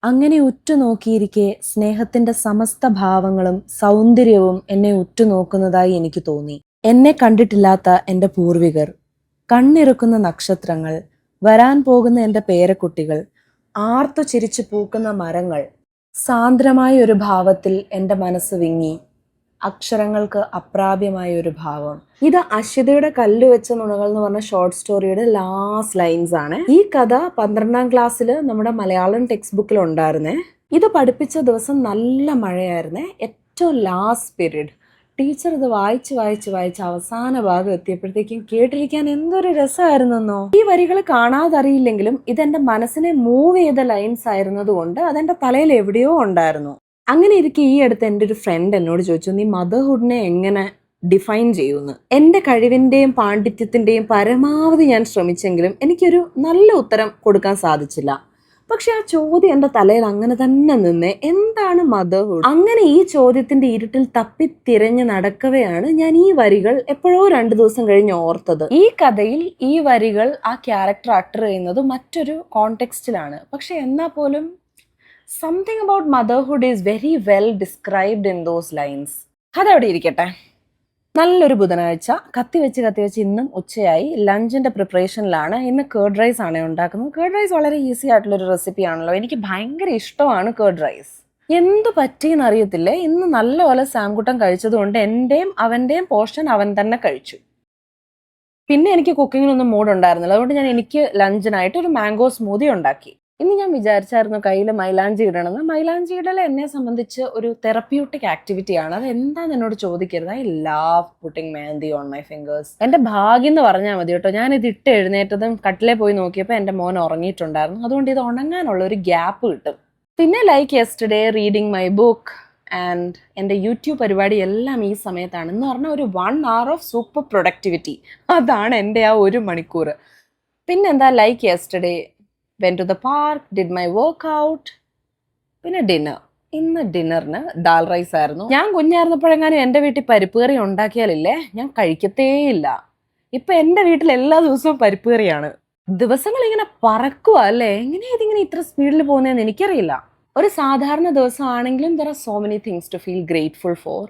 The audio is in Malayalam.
അങ്ങനെ ഉറ്റുനോക്കിയിരിക്കെ സ്നേഹത്തിന്റെ സമസ്ത ഭാവങ്ങളും സൗന്ദര്യവും എന്നെ ഉറ്റുനോക്കുന്നതായി എനിക്ക് തോന്നി. എന്നെ കണ്ടിട്ടില്ലാത്ത എന്റെ പൂർവികർ, കണ്ണിറുക്കുന്ന നക്ഷത്രങ്ങൾ, വരാൻ പോകുന്ന എന്റെ പേരക്കുട്ടികൾ, ആർത്തു ചിരിച്ചു പൂക്കുന്ന മരങ്ങൾ. സാന്ദ്രമായ ഒരു ഭാവത്തിൽ എന്റെ മനസ്സ് വിങ്ങി. അക്ഷരങ്ങൾക്ക് അപ്രാപ്യമായ ഒരു ഭാവം. ഇത് അശ്വതിയുടെ കല്ല് വെച്ച നുണകൾ എന്ന് പറഞ്ഞ ഷോർട്ട് സ്റ്റോറിയുടെ ലാസ്റ്റ് ലൈൻസ് ആണ്. ഈ കഥ 12ാം ക്ലാസ്സിൽ നമ്മുടെ മലയാളം ടെക്സ്റ്റ് ബുക്കിൽ ഉണ്ടായിരുന്നേ. ഇത് പഠിപ്പിച്ച ദിവസം നല്ല മഴയായിരുന്നേ. ഏറ്റവും ലാസ്റ്റ് പീരീഡ്. ടീച്ചർ ഇത് വായിച്ച് അവസാന ഭാഗം എത്തിയപ്പോഴത്തേക്കും കേട്ടിരിക്കാൻ എന്തൊരു രസമായിരുന്നെന്നോ. ഈ വരികൾ കാണാതറിയില്ലെങ്കിലും ഇതെന്റെ മനസ്സിനെ മൂവ് ചെയ്ത ലൈൻസ് ആയിരുന്നത് കൊണ്ട് അതെന്റെ തലയിൽ എവിടെയോ ഉണ്ടായിരുന്നു. അങ്ങനെ ഇരിക്കെ ഈ അടുത്ത് എൻ്റെ ഒരു ഫ്രണ്ട് എന്നോട് ചോദിച്ചു, നീ മദർഹുഡിനെ എങ്ങനെ ഡിഫൈൻ ചെയ്യുമെന്ന്. എൻ്റെ കഴിവിൻ്റെയും പാണ്ഡിത്യത്തിൻ്റെയും പരമാവധി ഞാൻ ശ്രമിച്ചെങ്കിലും എനിക്കൊരു നല്ല ഉത്തരം കൊടുക്കാൻ സാധിച്ചില്ല. പക്ഷെ ആ ചോദ്യം എൻ്റെ തലയിൽ അങ്ങനെ തന്നെ നിന്നേ. എന്താണ് മദർഹുഡ്? അങ്ങനെ ഈ ചോദ്യത്തിന്റെ ഇരുട്ടിൽ തപ്പിത്തിരഞ്ഞ് നടക്കവെയാണ് ഞാൻ ഈ വരികൾ എപ്പോഴോ 2 ദിവസം കഴിഞ്ഞ് ഓർത്തത്. ഈ കഥയിൽ ഈ വരികൾ ആ ക്യാരക്ടർ അട്ടർ ചെയ്യുന്നത് മറ്റൊരു കോണ്ടെക്സ്റ്റിലാണ്. പക്ഷെ എന്നാൽ പോലും something about motherhood is very well described in those lines. അതവിടെ ഇരിക്കട്ടെ. നല്ലൊരു ബുധനാഴ്ച. കത്തി വെച്ച് ഇന്നും ഉച്ചയായി. ലഞ്ചിന്റെ പ്രിപ്പറേഷനിലാണ്. ഇന്ന് കേർഡ് റൈസ് ആണ് ഉണ്ടാക്കുന്നത്. കേർഡ് റൈസ് വളരെ ഈസി ആയിട്ടുള്ളൊരു റെസിപ്പി ആണല്ലോ. എനിക്ക് ഭയങ്കര ഇഷ്ടമാണ് കേർഡ് റൈസ്. എന്തു പറ്റിയെന്ന് അറിയത്തില്ലേ, ഇന്ന് നല്ലപോലെ സാംകുട്ടൻ കഴിച്ചതുകൊണ്ട് എന്റെയും അവന്റെയും പോർഷൻ അവൻ തന്നെ കഴിച്ചു. പിന്നെ എനിക്ക് കുക്കിങ്ങിനൊന്നും മൂഡ് ഉണ്ടായിരുന്നില്ല. അതുകൊണ്ട് ഞാൻ എനിക്ക് ലഞ്ചിനായിട്ട് ഒരു മാംഗോ സ്മൂതി ഉണ്ടാക്കി. ഇന്ന് ഞാൻ വിചാരിച്ചായിരുന്നു കയ്യിൽ മൈലാഞ്ചി ഇടണമെന്ന്. മൈലാഞ്ചി ഇടൽ എന്നെ സംബന്ധിച്ച് ഒരു തെറപ്യൂട്ടിക് ആക്ടിവിറ്റിയാണ്. അത് എന്താന്ന് എന്നോട് ചോദിക്കരുത്. I love putting mehndi on my fingers. എന്റെ ഭാഗ്യം എന്ന് പറഞ്ഞാൽ മതി കേട്ടോ. ഞാൻ ഇത് ഇട്ട് എഴുന്നേറ്റതും കട്ടിലേ പോയി നോക്കിയപ്പോൾ എൻ്റെ മോൻ ഉറങ്ങിയിട്ടുണ്ടായിരുന്നു. അതുകൊണ്ട് ഇത് ഉണങ്ങാനുള്ള ഒരു ഗ്യാപ്പ് കിട്ടും. പിന്നെ like yesterday reading my book and എൻ്റെ യൂട്യൂബ് പരിപാടി എല്ലാം ഈ സമയത്താണ്. എന്ന് പറഞ്ഞാൽ ഒരു 1 hour ഓഫ് സൂപ്പർ പ്രൊഡക്ടിവിറ്റി. അതാണ് എൻ്റെ ആ 1 മണിക്കൂർ. പിന്നെന്താ, like yesterday went to the park, did my workout. പിന്നെ ഡിന്നർ. ഇന്ന് ഡിന്നറിന് ദാൽ റൈസ് ആയിരുന്നു. ഞാൻ കുഞ്ഞായിരുന്നപ്പോഴെങ്ങാനും എൻ്റെ വീട്ടിൽ പരിപ്പ് കറി ഉണ്ടാക്കിയാലില്ലേ ഞാൻ കഴിക്കത്തേയില്ല. ഇപ്പൊ എൻ്റെ വീട്ടിൽ എല്ലാ ദിവസവും പരിപ്പ് കറിയാണ്. ദിവസങ്ങൾ ഇങ്ങനെ പറക്കുക അല്ലേ. എങ്ങനെയാ ഇതിങ്ങനെ ഇത്ര സ്പീഡിൽ പോകുന്നതെന്ന് എനിക്കറിയില്ല. ഒരു സാധാരണ ദിവസം ആണെങ്കിലും there are so many things to feel grateful for.